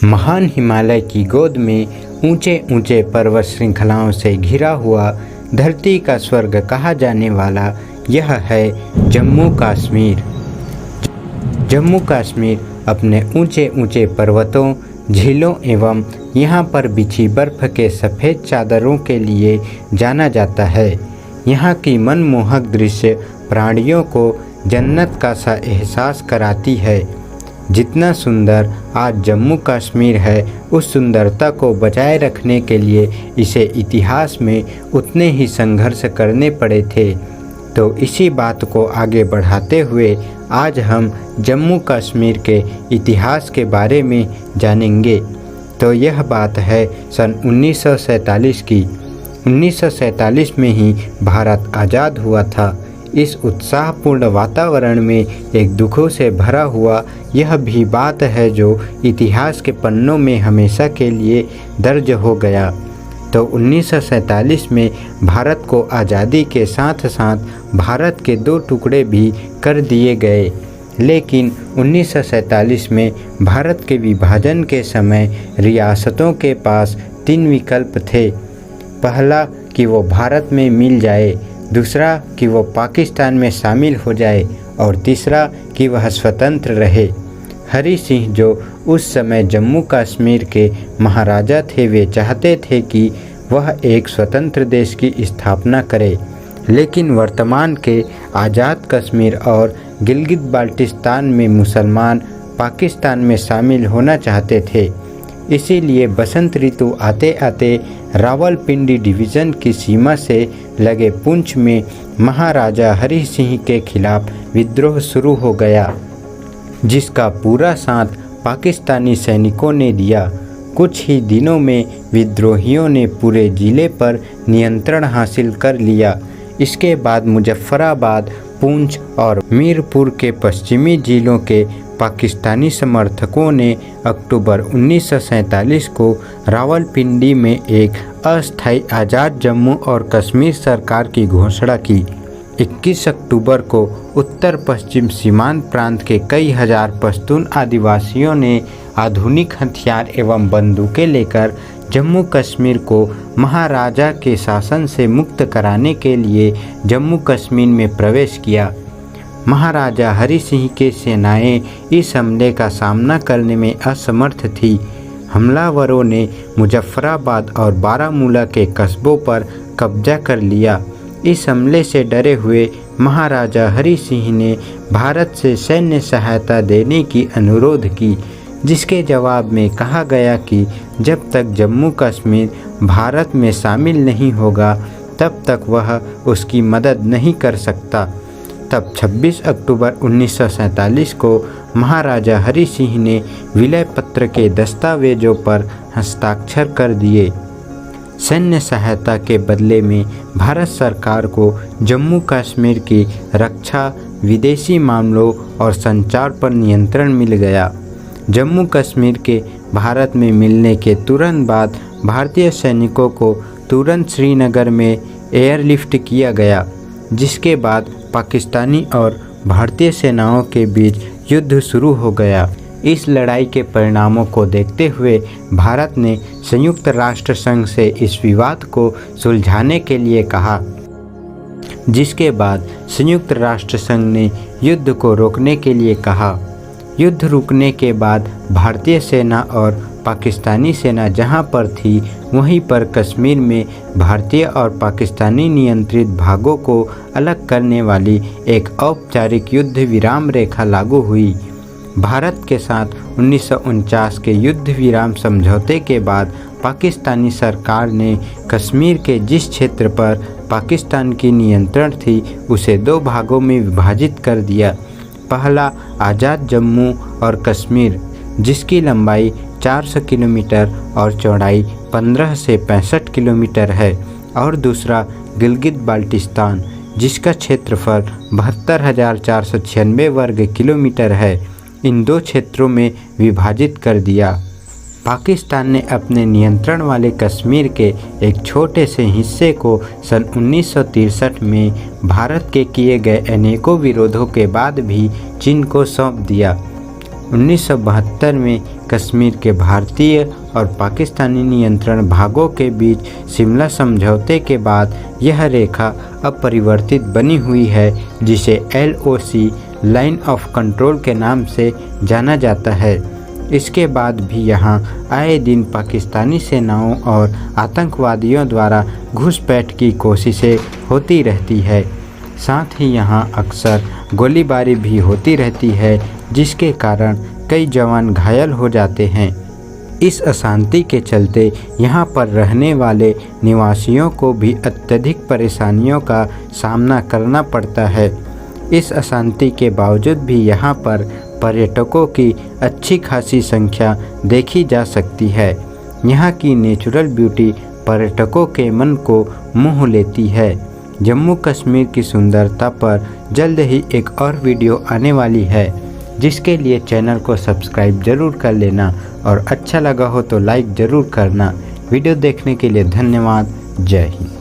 महान हिमालय की गोद में ऊंचे ऊंचे पर्वत श्रृंखलाओं से घिरा हुआ धरती का स्वर्ग कहा जाने वाला यह है जम्मू कश्मीर। जम्मू कश्मीर अपने ऊंचे ऊंचे पर्वतों, झीलों एवं यहाँ पर बिछी बर्फ़ के सफ़ेद चादरों के लिए जाना जाता है। यहाँ की मनमोहक दृश्य प्राणियों को जन्नत का सा एहसास कराती है। जितना सुंदर आज जम्मू कश्मीर है, उस सुंदरता को बचाए रखने के लिए इसे इतिहास में उतने ही संघर्ष करने पड़े थे। तो इसी बात को आगे बढ़ाते हुए आज हम जम्मू कश्मीर के इतिहास के बारे में जानेंगे। तो यह बात है सन 1947 की। 1947 में ही भारत आज़ाद हुआ था। इस उत्साहपूर्ण वातावरण में एक दुखों से भरा हुआ यह भी बात है जो इतिहास के पन्नों में हमेशा के लिए दर्ज हो गया। तो 1947 में भारत को आज़ादी के साथ साथ भारत के 2 टुकड़े भी कर दिए गए। लेकिन 1947 में भारत के विभाजन के समय रियासतों के पास 3 विकल्प थे। पहला कि वो भारत में मिल जाए, दूसरा कि वो पाकिस्तान में शामिल हो जाए और तीसरा कि वह स्वतंत्र रहे। हरि सिंह जो उस समय जम्मू कश्मीर के महाराजा थे, वे चाहते थे कि वह एक स्वतंत्र देश की स्थापना करे। लेकिन वर्तमान के आज़ाद कश्मीर और गिलगित बाल्टिस्तान में मुसलमान पाकिस्तान में शामिल होना चाहते थे। इसीलिए बसंत ऋतु आते आते रावलपिंडी डिवीज़न की सीमा से लगे पुंछ में महाराजा हरि सिंह के खिलाफ विद्रोह शुरू हो गया, जिसका पूरा साथ पाकिस्तानी सैनिकों ने दिया। कुछ ही दिनों में विद्रोहियों ने पूरे ज़िले पर नियंत्रण हासिल कर लिया। इसके बाद मुजफ्फराबाद, पुंछ और मीरपुर के पश्चिमी ज़िलों के पाकिस्तानी समर्थकों ने अक्टूबर 1947 को रावलपिंडी में एक अस्थायी आज़ाद जम्मू और कश्मीर सरकार की घोषणा की। 21 अक्टूबर को उत्तर पश्चिम सीमांत प्रांत के कई हजार पश्तून आदिवासियों ने आधुनिक हथियार एवं बंदूकें लेकर जम्मू कश्मीर को महाराजा के शासन से मुक्त कराने के लिए जम्मू कश्मीर में प्रवेश किया। महाराजा हरि सिंह की सेनाएं इस हमले का सामना करने में असमर्थ थी। हमलावरों ने मुजफ्फराबाद और बारामूला के कस्बों पर कब्जा कर लिया। इस हमले से डरे हुए महाराजा हरि सिंह ने भारत से सैन्य सहायता देने की अनुरोध की, जिसके जवाब में कहा गया कि जब तक जम्मू कश्मीर भारत में शामिल नहीं होगा तब तक वह उसकी मदद नहीं कर सकता। तब 26 अक्टूबर 1947 को महाराजा हरि सिंह ने विलय पत्र के दस्तावेजों पर हस्ताक्षर कर दिए। सैन्य सहायता के बदले में भारत सरकार को जम्मू कश्मीर की रक्षा, विदेशी मामलों और संचार पर नियंत्रण मिल गया। जम्मू कश्मीर के भारत में मिलने के तुरंत बाद भारतीय सैनिकों को तुरंत श्रीनगर में एयरलिफ्ट किया गया, जिसके बाद पाकिस्तानी और भारतीय सेनाओं के बीच युद्ध शुरू हो गया। इस लड़ाई के परिणामों को देखते हुए भारत ने संयुक्त राष्ट्र संघ से इस विवाद को सुलझाने के लिए कहा, जिसके बाद संयुक्त राष्ट्र संघ ने युद्ध को रोकने के लिए कहा। युद्ध रुकने के बाद भारतीय सेना और पाकिस्तानी सेना जहां पर थी, वहीं पर कश्मीर में भारतीय और पाकिस्तानी नियंत्रित भागों को अलग करने वाली एक औपचारिक युद्ध विराम रेखा लागू हुई। भारत के साथ 1949 के युद्ध विराम समझौते के बाद पाकिस्तानी सरकार ने कश्मीर के जिस क्षेत्र पर पाकिस्तान की नियंत्रण थी, उसे 2 भागों में विभाजित कर दिया। पहला आज़ाद जम्मू और कश्मीर, जिसकी लंबाई 400 किलोमीटर और चौड़ाई 15 से 65 किलोमीटर है, और दूसरा गिलगित बाल्टिस्तान, जिसका क्षेत्रफल 72,496 वर्ग किलोमीटर है। इन 2 क्षेत्रों में विभाजित कर दिया। पाकिस्तान ने अपने नियंत्रण वाले कश्मीर के एक छोटे से हिस्से को सन 1963 में भारत के किए गए अनेकों विरोधों के बाद भी चीन को सौंप दिया। 1972 में कश्मीर के भारतीय और पाकिस्तानी नियंत्रण भागों के बीच शिमला समझौते के बाद यह रेखा अपरिवर्तित बनी हुई है, जिसे LOC लाइन ऑफ कंट्रोल के नाम से जाना जाता है। इसके बाद भी यहाँ आए दिन पाकिस्तानी सेनाओं और आतंकवादियों द्वारा घुसपैठ की कोशिशें होती रहती है। साथ ही यहाँ अक्सर गोलीबारी भी होती रहती है, जिसके कारण कई जवान घायल हो जाते हैं। इस अशांति के चलते यहाँ पर रहने वाले निवासियों को भी अत्यधिक परेशानियों का सामना करना पड़ता है। इस अशांति के बावजूद भी यहाँ पर पर्यटकों की अच्छी खासी संख्या देखी जा सकती है। यहाँ की नेचुरल ब्यूटी पर्यटकों के मन को मोह लेती है। जम्मू कश्मीर की सुंदरता पर जल्द ही एक और वीडियो आने वाली है, जिसके लिए चैनल को सब्सक्राइब जरूर कर लेना और अच्छा लगा हो तो लाइक ज़रूर करना। वीडियो देखने के लिए धन्यवाद। जय हिंद।